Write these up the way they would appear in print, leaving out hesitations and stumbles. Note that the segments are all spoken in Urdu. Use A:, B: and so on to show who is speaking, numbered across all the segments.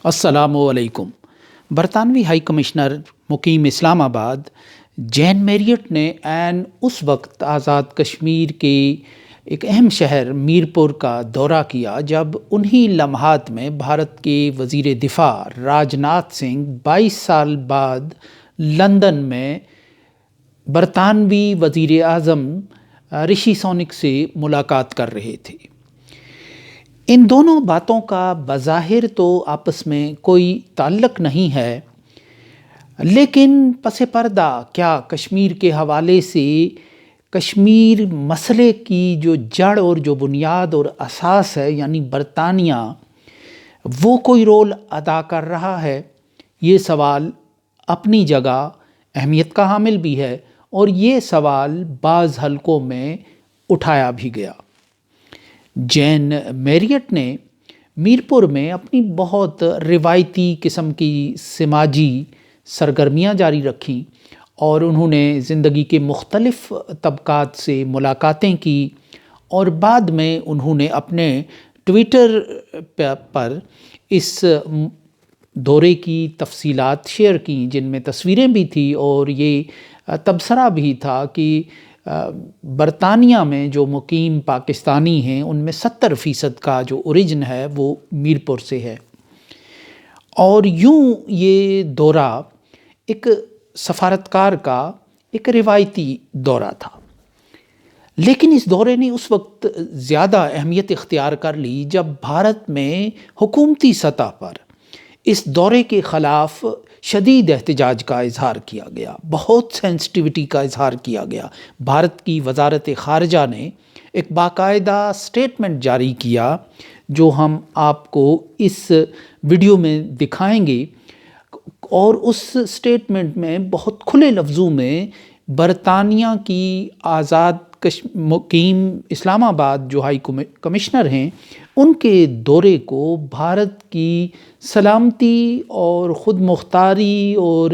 A: السلام علیکم۔ برطانوی ہائی کمشنر مقیم اسلام آباد جین میریٹ نے عین اس وقت آزاد کشمیر کے ایک اہم شہر میرپور کا دورہ کیا جب انہی لمحات میں بھارت کے وزیر دفاع راج ناتھ سنگھ 22 سال بعد لندن میں برطانوی وزیر اعظم رشی سونک سے ملاقات کر رہے تھے۔ ان دونوں باتوں کا بظاہر تو آپس میں کوئی تعلق نہیں ہے، لیکن پس پردہ کیا کشمیر کے حوالے سے کشمیر مسئلے کی جو جڑ اور جو بنیاد اور اساس ہے، یعنی برطانیہ، وہ کوئی رول ادا کر رہا ہے؟ یہ سوال اپنی جگہ اہمیت کا حامل بھی ہے، اور یہ سوال بعض حلقوں میں اٹھایا بھی گیا۔ جین میریٹ نے میرپور میں اپنی بہت روایتی قسم کی سماجی سرگرمیاں جاری رکھیں، اور انہوں نے زندگی کے مختلف طبقات سے ملاقاتیں کی، اور بعد میں انہوں نے اپنے ٹویٹر پر اس دورے کی تفصیلات شیئر کیں، جن میں تصویریں بھی تھیں اور یہ تبصرہ بھی تھا کہ برطانیہ میں جو مقیم پاکستانی ہیں ان میں 70% کا جو اوریجن ہے وہ میرپور سے ہے۔ اور یوں یہ دورہ ایک سفارتکار کا ایک روایتی دورہ تھا، لیکن اس دورے نے اس وقت زیادہ اہمیت اختیار کر لی جب بھارت میں حکومتی سطح پر اس دورے کے خلاف شدید احتجاج کا اظہار کیا گیا، بہت سینسٹیوٹی کا اظہار کیا گیا۔ بھارت کی وزارت خارجہ نے ایک باقاعدہ سٹیٹمنٹ جاری کیا، جو ہم آپ کو اس ویڈیو میں دکھائیں گے، اور اس سٹیٹمنٹ میں بہت کھلے لفظوں میں برطانیہ کی آزاد مقیم اسلام آباد جو ہائی کمشنر ہیں ان کے دورے کو بھارت کی سلامتی اور خود مختاری اور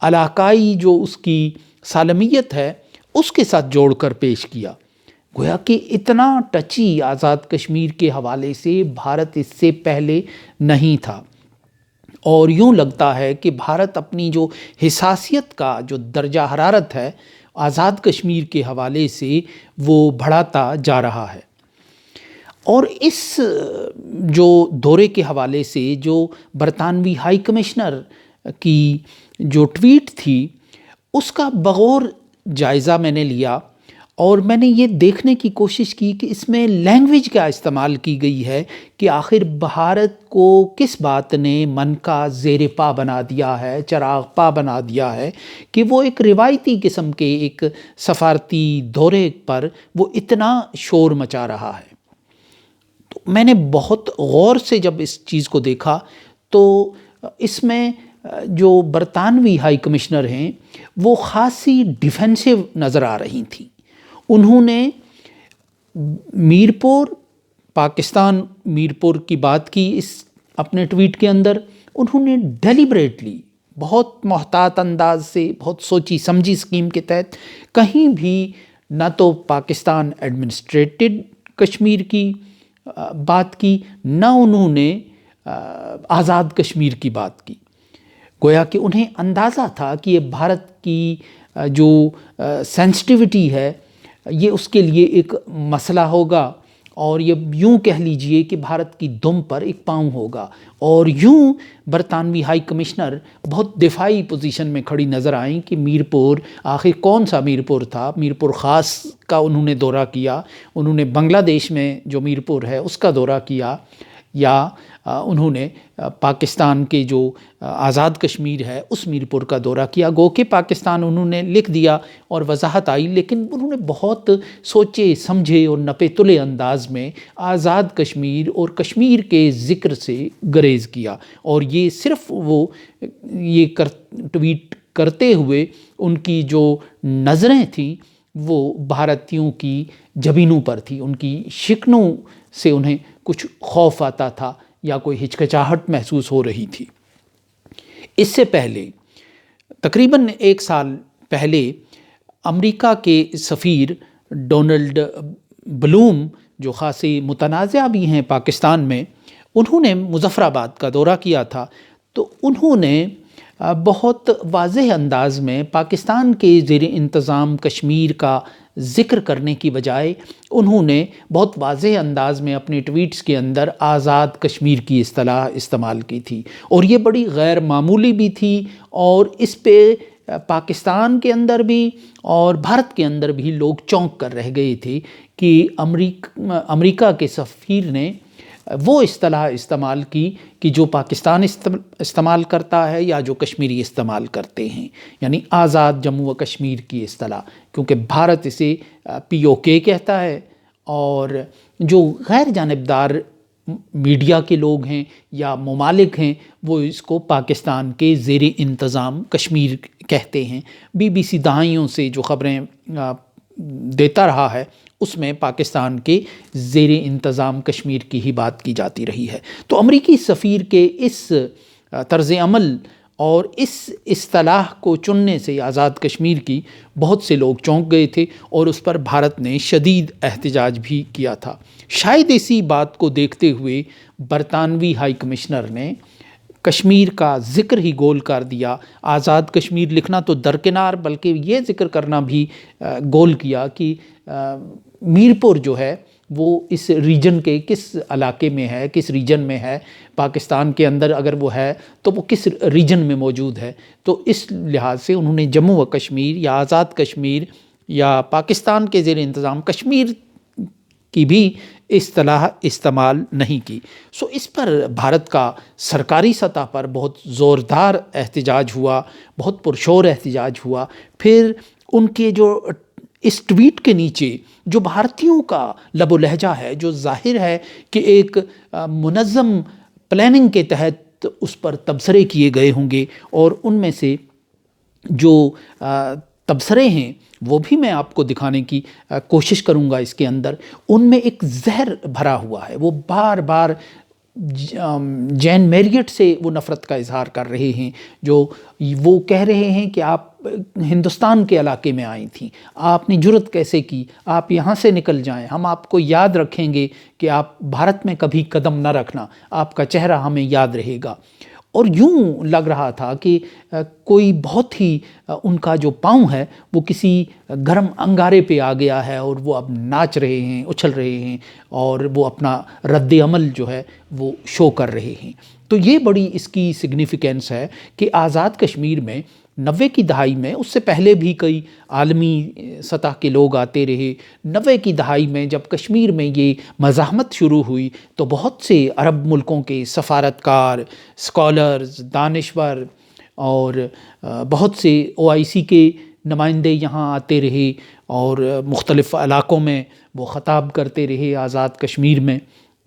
A: علاقائی جو اس کی سالمیت ہے اس کے ساتھ جوڑ کر پیش کیا۔ گویا کہ اتنا ٹچی آزاد کشمیر کے حوالے سے بھارت اس سے پہلے نہیں تھا، اور یوں لگتا ہے کہ بھارت اپنی جو حساسیت کا جو درجہ حرارت ہے آزاد کشمیر کے حوالے سے وہ بڑھاتا جا رہا ہے۔ اور اس جو دورے کے حوالے سے جو برطانوی ہائی کمشنر کی جو ٹویٹ تھی اس کا بغور جائزہ میں نے لیا، اور میں نے یہ دیکھنے کی کوشش کی کہ اس میں لینگویج کیا استعمال کی گئی ہے، کہ آخر بھارت کو کس بات نے من کا زیر پا بنا دیا ہے، چراغ پا بنا دیا ہے، کہ وہ ایک روایتی قسم کے ایک سفارتی دورے پر وہ اتنا شور مچا رہا ہے۔ تو میں نے بہت غور سے جب اس چیز کو دیکھا تو اس میں جو برطانوی ہائی کمشنر ہیں وہ خاصی ڈیفینسو نظر آ رہی تھیں۔ انہوں نے میرپور پاکستان میرپور کی بات کی اس اپنے ٹویٹ کے اندر، انہوں نے ڈیلیبریٹلی بہت محتاط انداز سے بہت سوچی سمجھی اسکیم کے تحت کہیں بھی نہ تو پاکستان ایڈمنسٹریٹڈ کشمیر کی بات کی، نہ انہوں نے آزاد کشمیر کی بات کی۔ گویا کہ انہیں اندازہ تھا کہ یہ بھارت کی جو سینسٹیوٹی ہے یہ اس کے لیے ایک مسئلہ ہوگا، اور یہ یوں کہہ لیجئے کہ بھارت کی دم پر ایک پاؤں ہوگا، اور یوں برطانوی ہائی کمشنر بہت دفاعی پوزیشن میں کھڑی نظر آئیں کہ میرپور آخر کون سا میرپور تھا۔ میرپور خاص کا انہوں نے دورہ کیا، انہوں نے بنگلہ دیش میں جو میرپور ہے اس کا دورہ کیا، یا انہوں نے پاکستان کے جو آزاد کشمیر ہے اس میرپور کا دورہ کیا۔ گو کہ پاکستان انہوں نے لکھ دیا اور وضاحت آئی، لیکن انہوں نے بہت سوچے سمجھے اور نپے تلے انداز میں آزاد کشمیر اور کشمیر کے ذکر سے گریز کیا، اور یہ صرف وہ یہ ٹویٹ کرتے ہوئے ان کی جو نظریں تھیں وہ بھارتیوں کی جبینوں پر تھی، ان کی شکنوں سے انہیں کچھ خوف آتا تھا یا کوئی ہچکچاہٹ محسوس ہو رہی تھی۔ اس سے پہلے تقریباً 1 سال پہلے امریکہ کے سفیر ڈونلڈ بلوم جو خاصے متنازع بھی ہیں پاکستان میں، انہوں نے مظفر آباد کا دورہ کیا تھا، تو انہوں نے بہت واضح انداز میں پاکستان کے زیر انتظام کشمیر کا ذکر کرنے کی بجائے انہوں نے بہت واضح انداز میں اپنے ٹویٹس کے اندر آزاد کشمیر کی اصطلاح استعمال کی تھی، اور یہ بڑی غیر معمولی بھی تھی، اور اس پہ پاکستان کے اندر بھی اور بھارت کے اندر بھی لوگ چونک کر رہ گئے تھے کہ امریکہ کے سفیر نے وہ اصطلاح استعمال کی کہ جو پاکستان استعمال کرتا ہے یا جو کشمیری استعمال کرتے ہیں، یعنی آزاد جموں و کشمیر کی اصطلاح، کیونکہ بھارت اسے POK کہتا ہے، اور جو غیر جانبدار میڈیا کے لوگ ہیں یا ممالک ہیں وہ اس کو پاکستان کے زیر انتظام کشمیر کہتے ہیں۔ BBC دہائیوں سے جو خبریں دیتا رہا ہے اس میں پاکستان کے زیر انتظام کشمیر کی ہی بات کی جاتی رہی ہے۔ تو امریکی سفیر کے اس طرز عمل اور اس اصطلاح کو چننے سے آزاد کشمیر کی بہت سے لوگ چونک گئے تھے، اور اس پر بھارت نے شدید احتجاج بھی کیا تھا۔ شاید اسی بات کو دیکھتے ہوئے برطانوی ہائی کمشنر نے کشمیر کا ذکر ہی گول کر دیا، آزاد کشمیر لکھنا تو درکنار، بلکہ یہ ذکر کرنا بھی گول کیا کہ میرپور جو ہے وہ اس ریجن کے کس علاقے میں ہے، کس ریجن میں ہے، پاکستان کے اندر اگر وہ ہے تو وہ کس ریجن میں موجود ہے۔ تو اس لحاظ سے انہوں نے جموں و کشمیر یا آزاد کشمیر یا پاکستان کے زیر انتظام کشمیر کی بھی اصطلاح استعمال نہیں کی۔ اس پر بھارت کا سرکاری سطح پر بہت زوردار احتجاج ہوا، بہت پرشور احتجاج ہوا۔ پھر ان کے جو اس ٹویٹ کے نیچے جو بھارتیوں کا لب و لہجہ ہے، جو ظاہر ہے کہ ایک منظم پلاننگ کے تحت اس پر تبصرے کیے گئے ہوں گے، اور ان میں سے جو تبصرے ہیں وہ بھی میں آپ کو دکھانے کی کوشش کروں گا اس کے اندر۔ ان میں ایک زہر بھرا ہوا ہے، وہ بار بار جین میریٹ سے وہ نفرت کا اظہار کر رہے ہیں، جو وہ کہہ رہے ہیں کہ آپ ہندوستان کے علاقے میں آئی تھیں، آپ نے جرت کیسے کی، آپ یہاں سے نکل جائیں، ہم آپ کو یاد رکھیں گے کہ آپ بھارت میں کبھی قدم نہ رکھنا، آپ کا چہرہ ہمیں یاد رہے گا۔ اور یوں لگ رہا تھا کہ کوئی بہت ہی ان کا جو پاؤں ہے وہ کسی گرم انگارے پہ آ گیا ہے، اور وہ اب ناچ رہے ہیں، اچھل رہے ہیں، اور وہ اپنا رد عمل جو ہے وہ شو کر رہے ہیں۔ تو یہ بڑی اس کی سگنیفیکنس ہے کہ آزاد کشمیر میں 90 کی دہائی میں، اس سے پہلے بھی کئی عالمی سطح کے لوگ آتے رہے۔ 90 کی دہائی میں جب کشمیر میں یہ مزاحمت شروع ہوئی تو بہت سے عرب ملکوں کے سفارتکار، اسکالرز، دانشور اور بہت سے OIC کے نمائندے یہاں آتے رہے، اور مختلف علاقوں میں وہ خطاب کرتے رہے آزاد کشمیر میں۔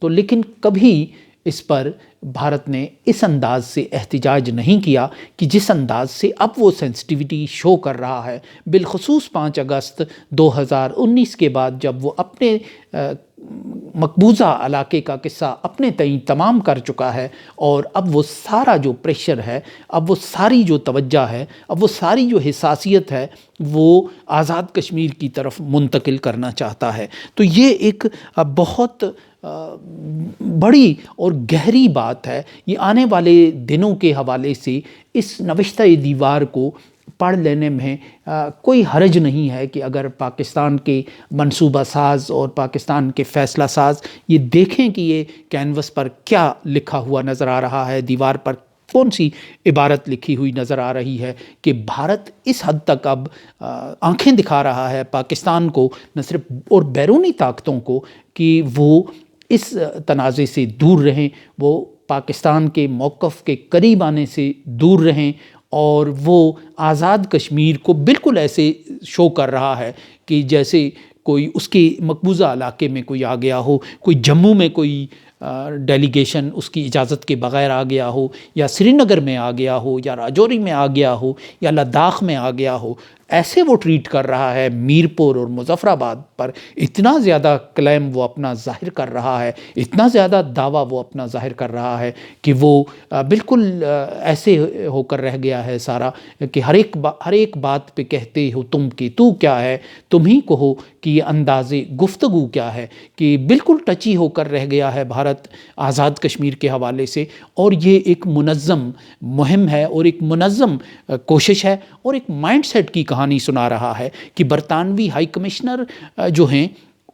A: تو لیکن کبھی اس پر بھارت نے اس انداز سے احتجاج نہیں کیا کہ جس انداز سے اب وہ سینسٹیوٹی شو کر رہا ہے، بالخصوص 5 اگست 2019 کے بعد، جب وہ اپنے مقبوضہ علاقے کا قصہ اپنے تئیں تمام کر چکا ہے، اور اب وہ سارا جو پریشر ہے، اب وہ ساری جو توجہ ہے، اب وہ ساری جو حساسیت ہے، وہ آزاد کشمیر کی طرف منتقل کرنا چاہتا ہے۔ تو یہ ایک بہت بڑی اور گہری بات ہے۔ یہ آنے والے دنوں کے حوالے سے اس نوشتہ دیوار کو پڑھ لینے میں کوئی حرج نہیں ہے کہ اگر پاکستان کے منصوبہ ساز اور پاکستان کے فیصلہ ساز یہ دیکھیں کہ یہ کینوس پر کیا لکھا ہوا نظر آ رہا ہے، دیوار پر کون سی عبارت لکھی ہوئی نظر آ رہی ہے، کہ بھارت اس حد تک اب آنکھیں دکھا رہا ہے پاکستان کو، نہ صرف اور بیرونی طاقتوں کو، کہ وہ اس تنازع سے دور رہیں، وہ پاکستان کے موقف کے قریب آنے سے دور رہیں، اور وہ آزاد کشمیر کو بالکل ایسے شو کر رہا ہے کہ جیسے کوئی اس کے مقبوضہ علاقے میں کوئی آ گیا ہو، کوئی جموں میں کوئی ڈیلیگیشن اس کی اجازت کے بغیر آ گیا ہو، یا سری نگر میں آ گیا ہو، یا راجوری میں آ گیا ہو، یا لداخ میں آ گیا ہو۔ ایسے وہ ٹریٹ کر رہا ہے، میرپور اور مظفر آباد پر اتنا زیادہ کلیم وہ اپنا ظاہر کر رہا ہے، اتنا زیادہ دعویٰ وہ اپنا ظاہر کر رہا ہے کہ وہ بالکل ایسے ہو کر رہ گیا ہے سارا کہ ہر ایک بات پہ کہتے ہو تم کہ تو کیا ہے، تم ہی کہو کہ یہ انداز گفتگو کیا ہے، کہ بالکل ٹچی ہو کر رہ گیا ہے بھارت آزاد کشمیر کے حوالے سے۔ اور یہ ایک منظم مہم ہے اور ایک منظم کوشش ہے اور ایک مائنڈ سیٹ کی کہانی سنا رہا ہے کہ برطانوی ہائی کمشنر جو ہیں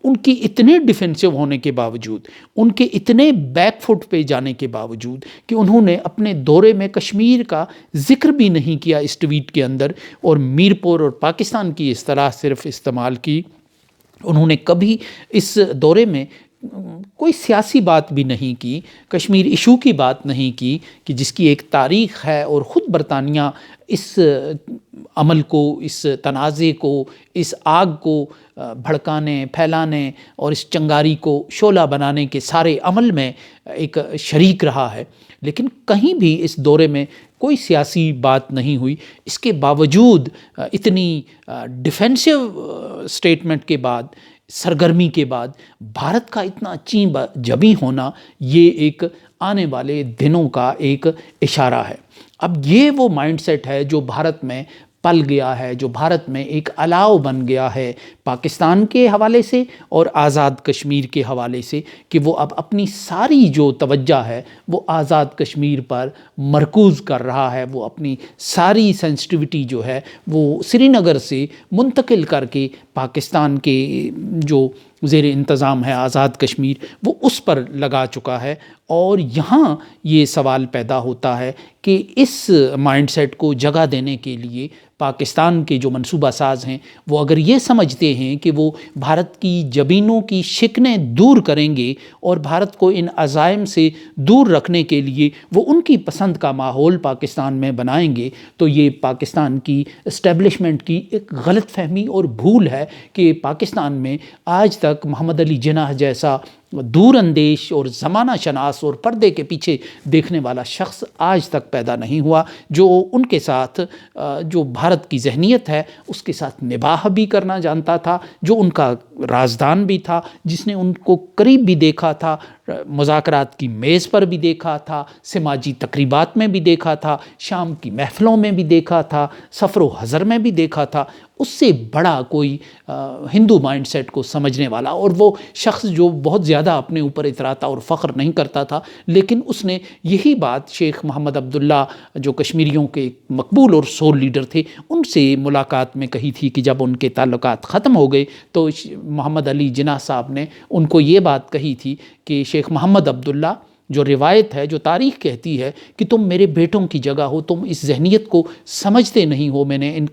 A: ان کی اتنے ڈیفینسو ہونے کے باوجود، ان کے اتنے بیک فٹ پہ جانے کے باوجود کہ انہوں نے اپنے دورے میں کشمیر کا ذکر بھی نہیں کیا اس ٹویٹ کے اندر، اور میرپور اور پاکستان کی اصطلاح صرف استعمال کی۔ انہوں نے کبھی اس دورے میں کوئی سیاسی بات بھی نہیں کی، کشمیر ایشو کی بات نہیں کی کہ جس کی ایک تاریخ ہے، اور خود برطانیہ اس عمل کو، اس تنازع کو، اس آگ کو بھڑکانے، پھیلانے اور اس چنگاری کو شعلہ بنانے کے سارے عمل میں ایک شریک رہا ہے، لیکن کہیں بھی اس دورے میں کوئی سیاسی بات نہیں ہوئی۔ اس کے باوجود اتنی ڈیفینسو سٹیٹمنٹ کے بعد، سرگرمی کے بعد بھارت کا اتنا چین جبیں ہونا، یہ ایک آنے والے دنوں کا ایک اشارہ ہے۔ اب یہ وہ مائنڈ سیٹ ہے جو بھارت میں پل گیا ہے، جو بھارت میں ایک الاؤ بن گیا ہے پاکستان کے حوالے سے اور آزاد کشمیر کے حوالے سے، کہ وہ اب اپنی ساری جو توجہ ہے وہ آزاد کشمیر پر مرکوز کر رہا ہے، وہ اپنی ساری سینسٹیوٹی جو ہے وہ سری نگر سے منتقل کر کے پاکستان کے جو زیر انتظام ہے آزاد کشمیر، وہ اس پر لگا چکا ہے۔ اور یہاں یہ سوال پیدا ہوتا ہے کہ اس مائنڈ سیٹ کو جگہ دینے کے لیے پاکستان کے جو منصوبہ ساز ہیں وہ اگر یہ سمجھتے ہیں کہ وہ بھارت کی جبینوں کی شکنیں دور کریں گے اور بھارت کو ان عزائم سے دور رکھنے کے لیے وہ ان کی پسند کا ماحول پاکستان میں بنائیں گے، تو یہ پاکستان کی اسٹیبلشمنٹ کی ایک غلط فہمی اور بھول ہے کہ پاکستان میں آج تک محمد علی جناح جیسا دور اندیش اور زمانہ شناس اور پردے کے پیچھے دیکھنے والا شخص آج تک پیدا نہیں ہوا، جو ان کے ساتھ جو بھارت کی ذہنیت ہے اس کے ساتھ نباہ بھی کرنا جانتا تھا، جو ان کا رازدان بھی تھا، جس نے ان کو قریب بھی دیکھا تھا، مذاکرات کی میز پر بھی دیکھا تھا، سماجی تقریبات میں بھی دیکھا تھا، شام کی محفلوں میں بھی دیکھا تھا، سفر و حضر میں بھی دیکھا تھا۔ اس سے بڑا کوئی ہندو مائنڈ سیٹ کو سمجھنے والا، اور وہ شخص جو بہت زیادہ اپنے اوپر اتراتا اور فخر نہیں کرتا تھا، لیکن اس نے یہی بات شیخ محمد عبداللہ جو کشمیریوں کے مقبول اور سول لیڈر تھے ان سے ملاقات میں کہی تھی، کہ جب ان کے تعلقات ختم ہو گئے تو محمد علی جناح صاحب نے ان کو یہ بات کہی تھی کہ شیخ محمد عبداللہ، جو روایت ہے، جو تاریخ کہتی ہے کہ تم میرے بیٹوں کی جگہ ہو، تم اس ذہنیت کو سمجھتے نہیں ہو، میں نے ان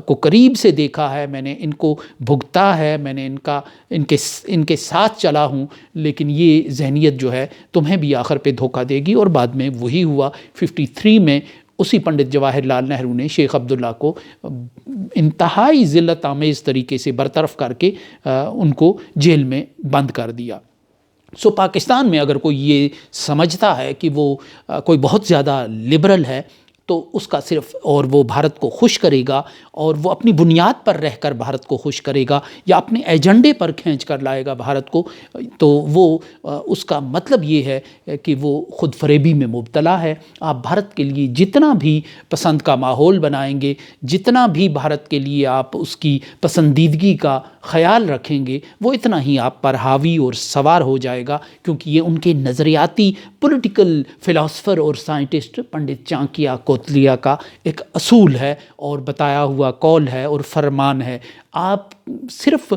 A: کو قریب سے دیکھا ہے، میں نے ان کو بھگتا ہے، میں نے ان کے ساتھ چلا ہوں، لیکن یہ ذہنیت جو ہے تمہیں بھی آخر پہ دھوکہ دے گی۔ اور بعد میں وہی ہوا۔ 53 میں اسی پنڈت جواہر لال نہرو نے شیخ عبداللہ کو انتہائی ذلت آمیز طریقے سے برطرف کر کے ان کو جیل میں بند کر دیا۔ پاکستان میں اگر کوئی یہ سمجھتا ہے کہ وہ کوئی بہت زیادہ لبرل ہے تو اس کا صرف، اور وہ بھارت کو خوش کرے گا اور وہ اپنی بنیاد پر رہ کر بھارت کو خوش کرے گا یا اپنے ایجنڈے پر کھینچ کر لائے گا بھارت کو، تو وہ اس کا مطلب یہ ہے کہ وہ خود فریبی میں مبتلا ہے۔ آپ بھارت کے لیے جتنا بھی پسند کا ماحول بنائیں گے، جتنا بھی بھارت کے لیے آپ اس کی پسندیدگی کا خیال رکھیں گے، وہ اتنا ہی آپ پر حاوی اور سوار ہو جائے گا، کیونکہ یہ ان کے نظریاتی پولیٹیکل فلاسفر اور سائنٹسٹ پنڈت چانکیا کوتلیا کا ایک اصول ہے اور بتایا ہوا قول ہے اور فرمان ہے۔ آپ صرف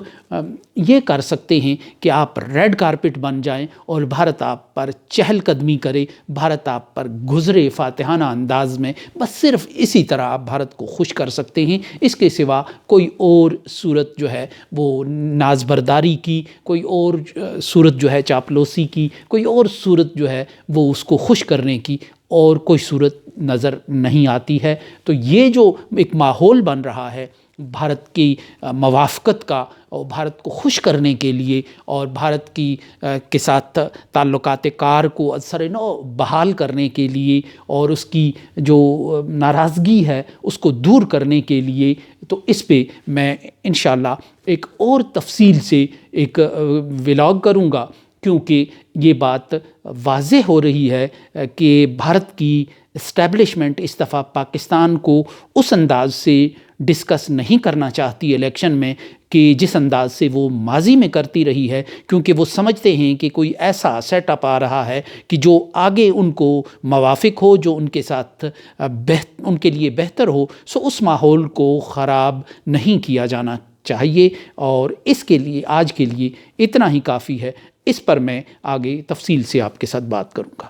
A: یہ کر سکتے ہیں کہ آپ ریڈ کارپٹ بن جائیں اور بھارت آپ پر چہل قدمی کرے، بھارت آپ پر گزرے فاتحانہ انداز میں، بس صرف اسی طرح آپ بھارت کو خوش کر سکتے ہیں۔ اس کے سوا کوئی اور صورت جو ہے وہ ناز برداری کی، کوئی اور صورت جو ہے چاپلوسی کی، کوئی اور صورت جو ہے وہ اس کو خوش کرنے کی اور کوئی صورت نظر نہیں آتی ہے۔ تو یہ جو ایک ماحول بن رہا ہے بھارت کی موافقت کا اور بھارت کو خوش کرنے کے لیے اور بھارت کی کے ساتھ تعلقات کار کو اثر نو بحال کرنے کے لیے اور اس کی جو ناراضگی ہے اس کو دور کرنے کے لیے، تو اس پہ میں انشاءاللہ ایک اور تفصیل سے ایک ولاگ کروں گا، کیونکہ یہ بات واضح ہو رہی ہے کہ بھارت کی اسٹیبلشمنٹ اس دفعہ پاکستان کو اس انداز سے ڈسکس نہیں کرنا چاہتی الیکشن میں کہ جس انداز سے وہ ماضی میں کرتی رہی ہے، کیونکہ وہ سمجھتے ہیں کہ کوئی ایسا سیٹ اپ آ رہا ہے کہ جو آگے ان کو موافق ہو، جو ان کے ساتھ ان کے لیے بہتر ہو، سو اس ماحول کو خراب نہیں کیا جانا چاہیے، اور اس کے لیے آج کے لیے اتنا ہی کافی ہے۔ اس پر میں آگے تفصیل سے آپ کے ساتھ بات کروں گا۔